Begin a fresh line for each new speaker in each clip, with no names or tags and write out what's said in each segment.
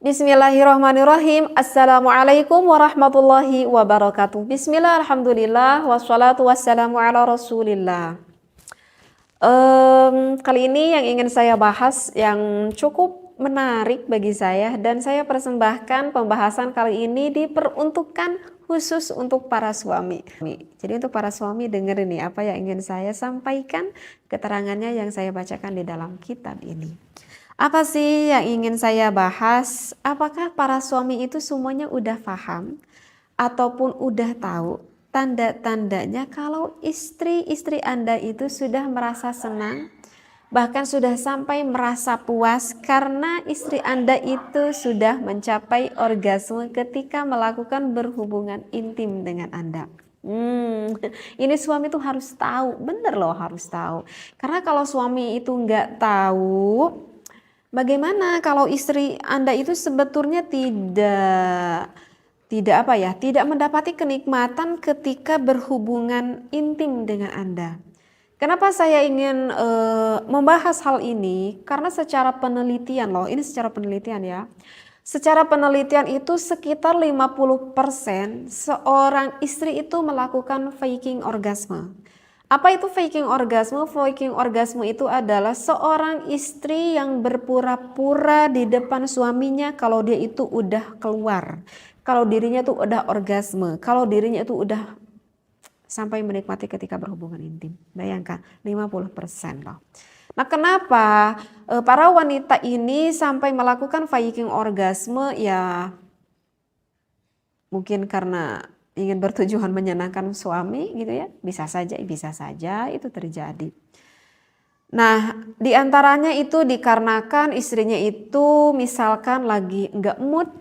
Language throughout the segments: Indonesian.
Bismillahirrahmanirrahim. Assalamualaikum warahmatullahi wabarakatuh. Bismillah, alhamdulillah, wassalatu wassalamu ala rasulillah. Kali ini yang ingin saya bahas yang cukup menarik bagi saya dan saya persembahkan pembahasan kali ini diperuntukkan khusus untuk para suami. Jadi untuk para suami dengerin nih apa yang ingin saya sampaikan, keterangannya yang saya bacakan di dalam kitab ini. Apa sih yang ingin saya bahas? Apakah para suami itu semuanya udah paham ataupun udah tahu tanda-tandanya kalau istri-istri Anda itu sudah merasa senang, bahkan sudah sampai merasa puas karena istri Anda itu sudah mencapai orgasme ketika melakukan berhubungan intim dengan Anda? Ini suami tuh harus tahu, bener loh harus tahu. Karena kalau suami itu nggak tahu, bagaimana kalau istri Anda itu sebetulnya tidak mendapati kenikmatan ketika berhubungan intim dengan Anda. Kenapa saya ingin membahas hal ini? Karena secara penelitian loh, ini secara penelitian ya. Secara penelitian itu sekitar 50% seorang istri itu melakukan faking orgasme. Apa itu faking orgasme? Faking orgasme itu adalah seorang istri yang berpura-pura di depan suaminya kalau dia itu udah keluar. Kalau dirinya itu udah orgasme, kalau dirinya itu udah sampai menikmati ketika berhubungan intim. Bayangkan 50% loh. Nah, kenapa para wanita ini sampai melakukan faking orgasme? Ya mungkin karena ingin bertujuan menyenangkan suami gitu ya. Bisa saja itu terjadi. Nah, diantaranya itu dikarenakan istrinya itu misalkan lagi nggak mood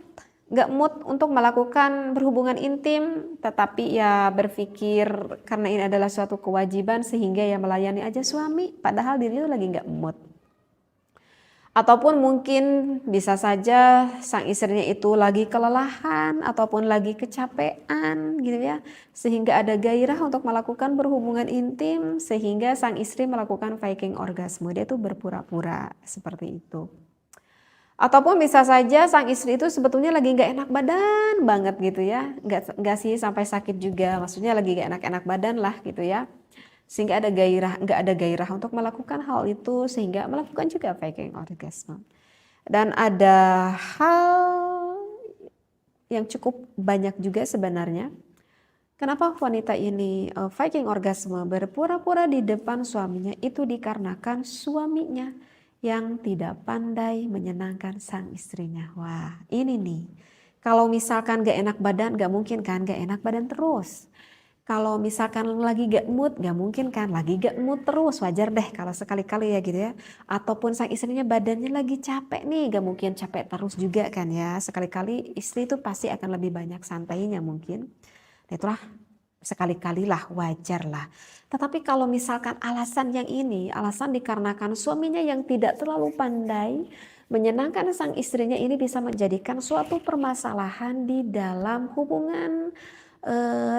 untuk melakukan berhubungan intim, tetapi ya berpikir karena ini adalah suatu kewajiban sehingga ya melayani aja suami, padahal dirinya lagi nggak mood. Ataupun mungkin bisa saja sang istrinya itu lagi kelelahan ataupun lagi kecapean gitu ya, sehingga ada gairah untuk melakukan berhubungan intim sehingga sang istri melakukan faking orgasme, dia tuh berpura-pura seperti itu. Ataupun bisa saja sang istri itu sebetulnya lagi nggak enak badan banget gitu ya, nggak sih sampai sakit juga, maksudnya lagi nggak enak-enak badan lah gitu ya, sehingga nggak ada gairah untuk melakukan hal itu sehingga melakukan juga faking orgasme. Dan ada hal yang cukup banyak juga sebenarnya. Kenapa wanita ini faking orgasme berpura-pura di depan suaminya itu dikarenakan suaminya yang tidak pandai menyenangkan sang istrinya. Wah, ini nih. Kalau misalkan gak enak badan, gak mungkin kan gak enak badan terus. Kalau misalkan lagi gak mood, gak mungkin kan lagi gak mood terus. Wajar deh kalau sekali-kali ya gitu ya. Ataupun sang istrinya badannya lagi capek nih, gak mungkin capek terus juga kan ya. Sekali-kali istri itu pasti akan lebih banyak santainya mungkin. Nah, itulah sekali-kali lah, wajar lah. Tetapi kalau misalkan alasan yang ini, alasan dikarenakan suaminya yang tidak terlalu pandai menyenangkan sang istrinya, ini bisa menjadikan suatu permasalahan di dalam hubungan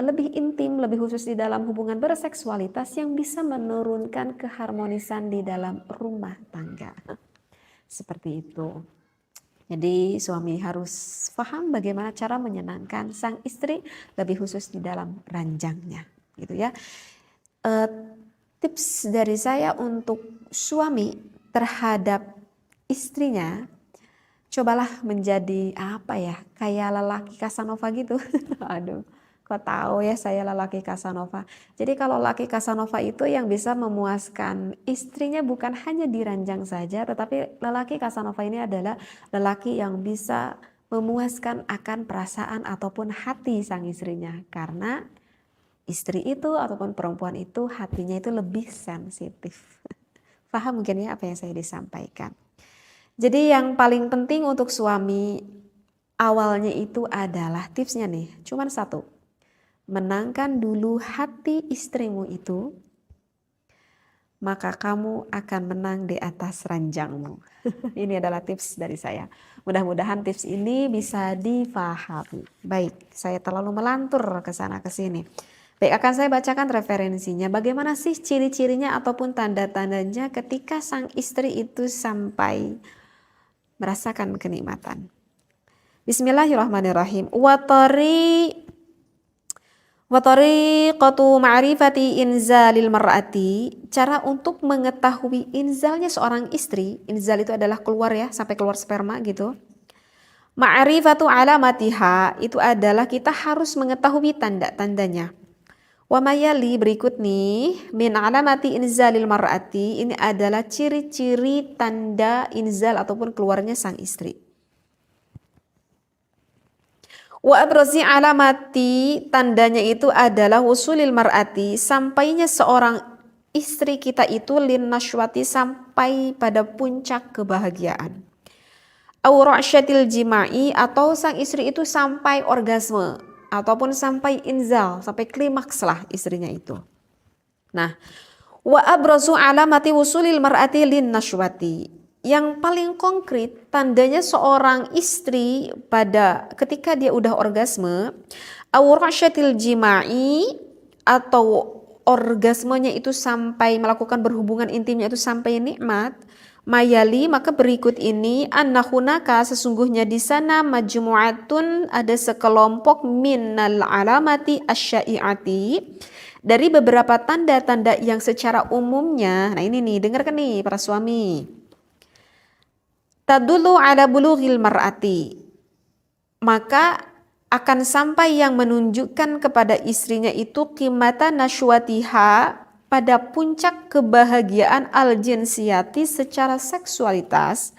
lebih intim, lebih khusus di dalam hubungan berseksualitas yang bisa menurunkan keharmonisan di dalam rumah tangga. Seperti itu. Jadi suami harus paham bagaimana cara menyenangkan sang istri, lebih khusus di dalam ranjangnya, gitu ya. Tips dari saya untuk suami terhadap istrinya, cobalah menjadi kayak lelaki Casanova gitu. Aduh, kok tahu ya saya lelaki Casanova. Jadi kalau lelaki Casanova itu yang bisa memuaskan istrinya bukan hanya di ranjang saja, tetapi lelaki Casanova ini adalah lelaki yang bisa memuaskan akan perasaan ataupun hati sang istrinya. Karena istri itu ataupun perempuan itu hatinya itu lebih sensitif. Paham mungkin ya apa yang saya disampaikan. Jadi yang paling penting untuk suami awalnya itu adalah tipsnya nih, cuman satu. Menangkan dulu hati istrimu itu, maka kamu akan menang di atas ranjangmu. Ini adalah tips dari saya. Mudah-mudahan tips ini bisa dipahami. Baik, saya terlalu melantur ke sana ke sini. Baik, akan saya bacakan referensinya. Bagaimana sih ciri-cirinya ataupun tanda-tandanya ketika sang istri itu sampai merasakan kenikmatan. Bismillahirrahmanirrahim. Wa tariqatu ma'rifati inzalil mar'ati, cara untuk mengetahui inzalnya seorang istri. Inzal itu adalah keluar ya, sampai keluar sperma gitu. Ma'rifatu alamatiha, itu adalah kita harus mengetahui tanda-tandanya. Wa mayali, berikut nih, min alamati inzalil mar'ati, ini adalah ciri-ciri tanda inzal ataupun keluarnya sang istri. Wa abrazi alamati, tandanya itu adalah wusulil mar'ati, sampainya seorang istri kita itu lin nashwati, sampai pada puncak kebahagiaan. Au ra'syatil jima'i, atau sang istri itu sampai orgasme ataupun sampai inzal, sampai klimaks lah istrinya itu. Nah, wa abrazu alamati wusulil mar'ati lin nashwati, yang paling konkret tandanya seorang istri pada ketika dia udah orgasme, au ra'syatil jima'i, atau orgasmenya itu sampai melakukan berhubungan intimnya itu sampai nikmat, mayali, maka berikut ini, annahunaka, sesungguhnya di sana, majmu'atun, ada sekelompok, minal alamati asyai'ati, dari beberapa tanda-tanda yang secara umumnya, nah ini nih, dengarkan nih para suami, tadulu ala bulughil mar'ati, maka akan sampai yang menunjukkan kepada istrinya itu qimata nashwatiha, pada puncak kebahagiaan al-jinsiyati, secara seksualitas.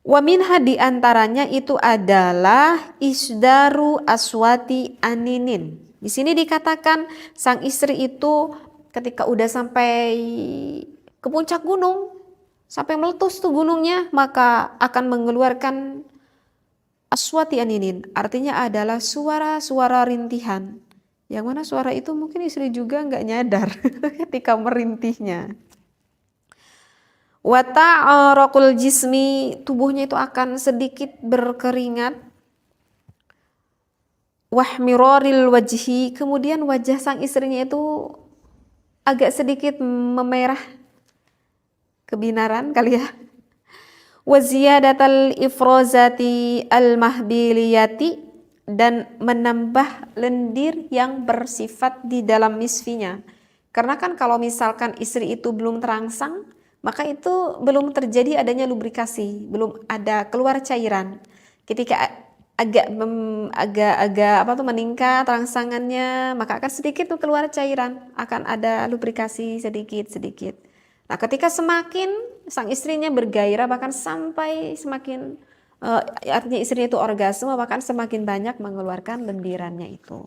Wa minha, diantaranya itu adalah isdaru aswati aninin. Di sini dikatakan sang istri itu ketika udah sampai ke puncak gunung, sampai meletus tuh gunungnya, maka akan mengeluarkan aswati aninin, artinya adalah suara-suara rintihan. Yang mana suara itu mungkin istri juga nggak nyadar ketika merintihnya. Wa ta'araqul jismi, tubuhnya itu akan sedikit berkeringat. Wahmiraril wajhi, kemudian wajah sang istrinya itu agak sedikit memerah, kebinaran kali ya. Wa ziyadatal ifrozati al-mahbiliyati, dan menambah lendir yang bersifat di dalam misfinya. Karena kan kalau misalkan istri itu belum terangsang, maka itu belum terjadi adanya lubrikasi, belum ada keluar cairan. Ketika agak meningkat rangsangannya, maka akan sedikit tuh keluar cairan, akan ada lubrikasi sedikit. Nah, ketika semakin sang istrinya bergairah, bahkan sampai semakin artinya istrinya itu orgasme, bahkan semakin banyak mengeluarkan lendirannya itu.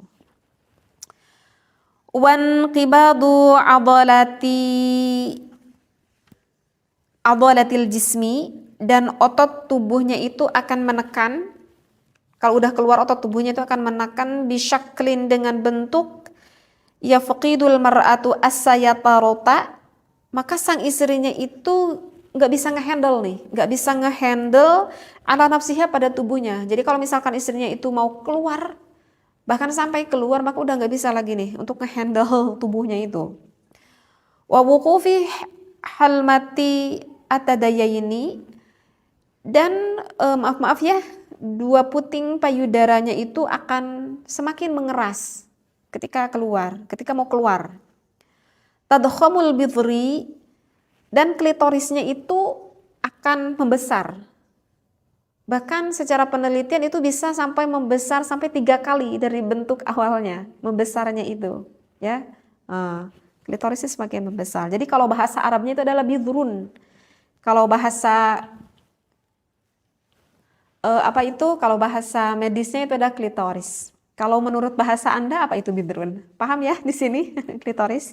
Wan qibadu adolatil jismi, dan otot tubuhnya itu akan menekan. Kalau udah keluar otot tubuhnya itu akan menekan, bisyaklin, dengan bentuk, yafqidul mar'atu as-sayatarota, maka sang istrinya itu nggak bisa ngehandle ala nafsiha, pada tubuhnya. Jadi kalau misalkan istrinya itu mau keluar, bahkan sampai keluar, maka udah nggak bisa lagi nih untuk ngehandle tubuhnya itu. Wa wuqufi halmati atadayaini, dan maaf ya, dua puting payudaranya itu akan semakin mengeras ketika mau keluar. Tadkhamul bidri, dan klitorisnya itu akan membesar. Bahkan secara penelitian itu bisa sampai membesar sampai 3 kali dari bentuk awalnya, membesarnya itu, ya. Klitorisnya semakin membesar. Jadi kalau bahasa Arabnya itu adalah bidrun. Kalau bahasa kalau bahasa medisnya itu adalah klitoris. Kalau menurut bahasa Anda apa itu bidrun? Paham ya di sini klitoris?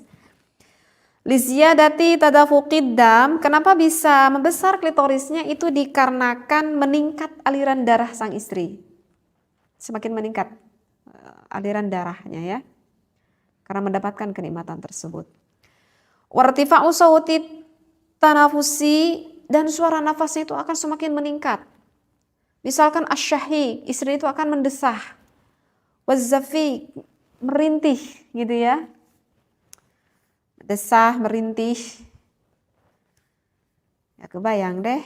Liziyadati tadafuqid dam, kenapa bisa membesar klitorisnya itu dikarenakan meningkat aliran darah sang istri. Semakin meningkat aliran darahnya ya, karena mendapatkan kenikmatan tersebut. Wartifa'u sawti tanafusi, dan suara nafasnya itu akan semakin meningkat. Misalkan asyahik, istri itu akan mendesah. Wazzafiq, merintih gitu ya. Desah, merintih. Ya kebayang deh.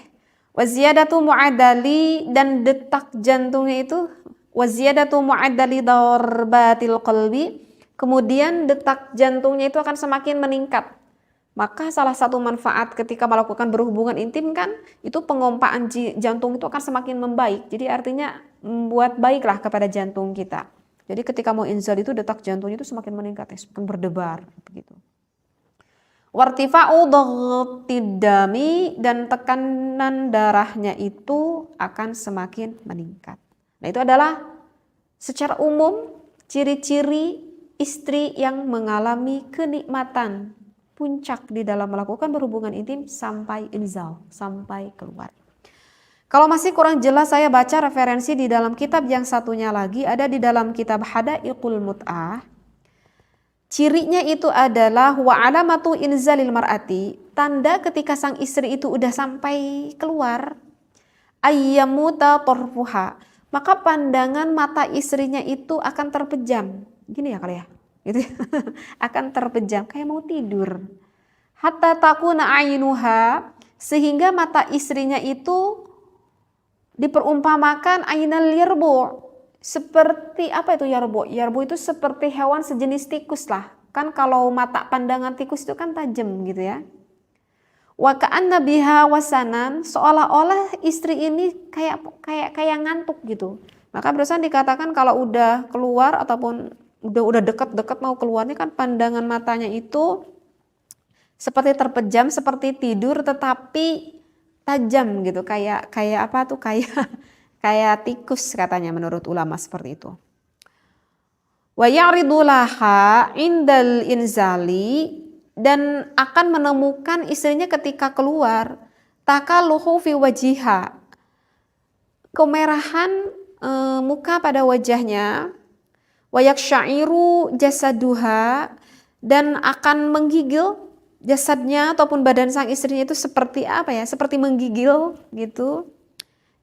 Wa ziyadatu mu'adali, dan detak jantungnya itu wa ziyadatu mu'adali darbatil qalbi, kemudian detak jantungnya itu akan semakin meningkat. Maka salah satu manfaat ketika melakukan berhubungan intim kan, itu pengompaan jantung itu akan semakin membaik. Jadi artinya membuat baiklah kepada jantung kita. Jadi ketika mau inzal itu detak jantungnya itu semakin meningkat, semakin berdebar begitu. Wartifa'u dhaghtid dami, dan tekanan darahnya itu akan semakin meningkat. Nah, itu adalah secara umum ciri-ciri istri yang mengalami kenikmatan puncak di dalam melakukan berhubungan intim sampai inzal, sampai keluar. Kalau masih kurang jelas, saya baca referensi di dalam kitab yang satunya lagi, ada di dalam kitab Hadaiqul Mut'ah. Cirinya itu adalah wa alamatu inzalil mar'ati, tanda ketika sang istri itu udah sampai keluar, ayyamuta tarfuha, maka pandangan mata istrinya itu akan terpejam. Gini ya kali ya, gitu ya. Akan terpejam kayak mau tidur. Hatta takuna ainuha, sehingga mata istrinya itu diperumpamakan ainal yarbu. Seperti apa itu yarbu? Yarbu itu seperti hewan sejenis tikus lah. Kan kalau mata pandangan tikus itu kan tajam gitu ya. Wa ka'anna biha wasanan, seolah-olah istri ini kayak ngantuk gitu. Maka berusaha dikatakan kalau udah keluar ataupun udah dekat mau keluarnya kan pandangan matanya itu seperti terpejam, seperti tidur tetapi tajam gitu, kayak apa tuh, kayak tikus katanya menurut ulama seperti itu. Wa ya'ridu laha indal inzali, dan akan menemukan istrinya ketika keluar takaluhu fi wajiha, kemerahan muka pada wajahnya, wa yaksyairu jasaduha, dan akan menggigil jasadnya ataupun badan sang istrinya itu seperti apa ya, seperti menggigil gitu.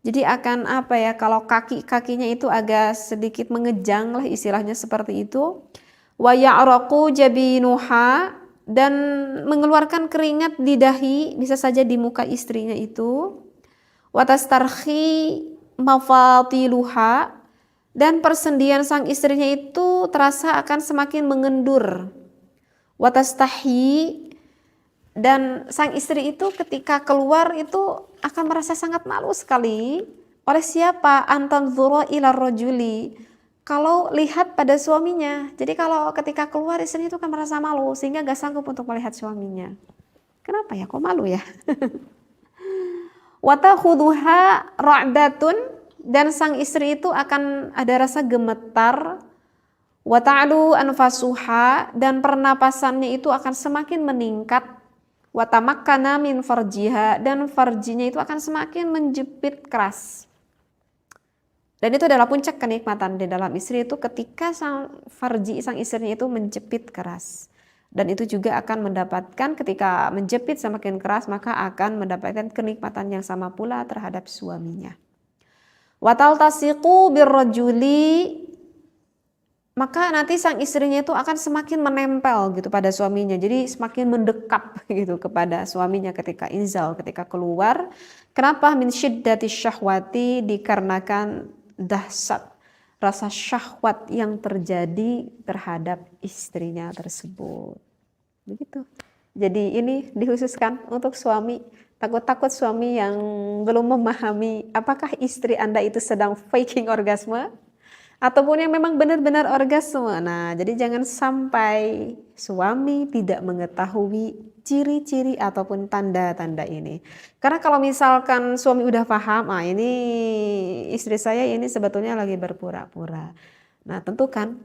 Jadi akan apa ya, kalau kakinya itu agak sedikit mengejang lah istilahnya seperti itu. Wa ya'raqu jabinuha, dan mengeluarkan keringat di dahi, bisa saja di muka istrinya itu. Wa tastarhi mafatiluha, dan persendian sang istrinya itu terasa akan semakin mengendur. Wa tastahi, dan sang istri itu ketika keluar itu akan merasa sangat malu sekali. Oleh siapa? Antanzura ila rajuli, kalau lihat pada suaminya. Jadi kalau ketika keluar istrinya itu akan merasa malu sehingga gak sanggup untuk melihat suaminya. Kenapa ya, kok malu ya? Wa takhudhuha ra'datun, dan sang istri itu akan ada rasa gemetar. Wa ta'lu anfasuha, dan pernapasannya itu akan semakin meningkat. Wa tamakkana min farjiha, dan farjinya itu akan semakin menjepit keras. Dan itu adalah puncak kenikmatan di dalam istri itu ketika sang istrinya itu menjepit keras. Dan itu juga akan mendapatkan, ketika menjepit semakin keras maka akan mendapatkan kenikmatan yang sama pula terhadap suaminya. Wa taltasiqu birrajuli, maka nanti sang istrinya itu akan semakin menempel gitu pada suaminya. Jadi semakin mendekap gitu kepada suaminya ketika inzal, ketika keluar. Kenapa? Min syiddati syahwati, dikarenakan dahsyat rasa syahwat yang terjadi terhadap istrinya tersebut. Begitu. Jadi ini dikhususkan untuk suami. Takut-takut suami yang belum memahami apakah istri Anda itu sedang faking orgasme ataupun yang memang benar-benar orgasme. Nah, jadi jangan sampai suami tidak mengetahui ciri-ciri ataupun tanda-tanda ini. Karena kalau misalkan suami udah paham, ini istri saya ini sebetulnya lagi berpura-pura. Nah, tentu kan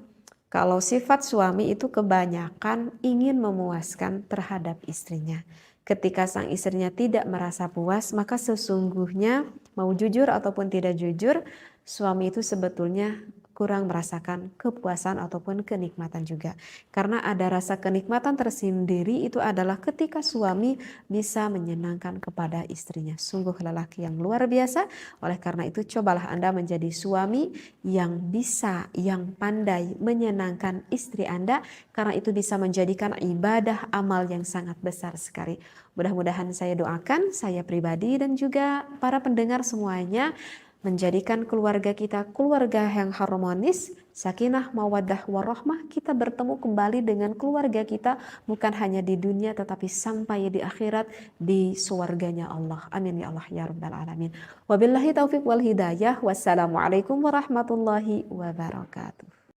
kalau sifat suami itu kebanyakan ingin memuaskan terhadap istrinya. Ketika sang istrinya tidak merasa puas, maka sesungguhnya mau jujur ataupun tidak jujur, suami itu sebetulnya kurang merasakan kepuasan ataupun kenikmatan juga. Karena ada rasa kenikmatan tersendiri itu adalah ketika suami bisa menyenangkan kepada istrinya. Sungguh lelaki yang luar biasa. Oleh karena itu cobalah Anda menjadi suami yang bisa, yang pandai menyenangkan istri Anda. Karena itu bisa menjadikan ibadah amal yang sangat besar sekali. Mudah-mudahan saya doakan, saya pribadi dan juga para pendengar semuanya menjadikan keluarga kita keluarga yang harmonis, sakinah, mawaddah, warahmah. Kita bertemu kembali dengan keluarga kita bukan hanya di dunia tetapi sampai di akhirat di surganya Allah. Amin ya Allah ya rabbal alamin. Wabillahi taufiq wal hidayah. Wassalamualaikum warahmatullahi wabarakatuh.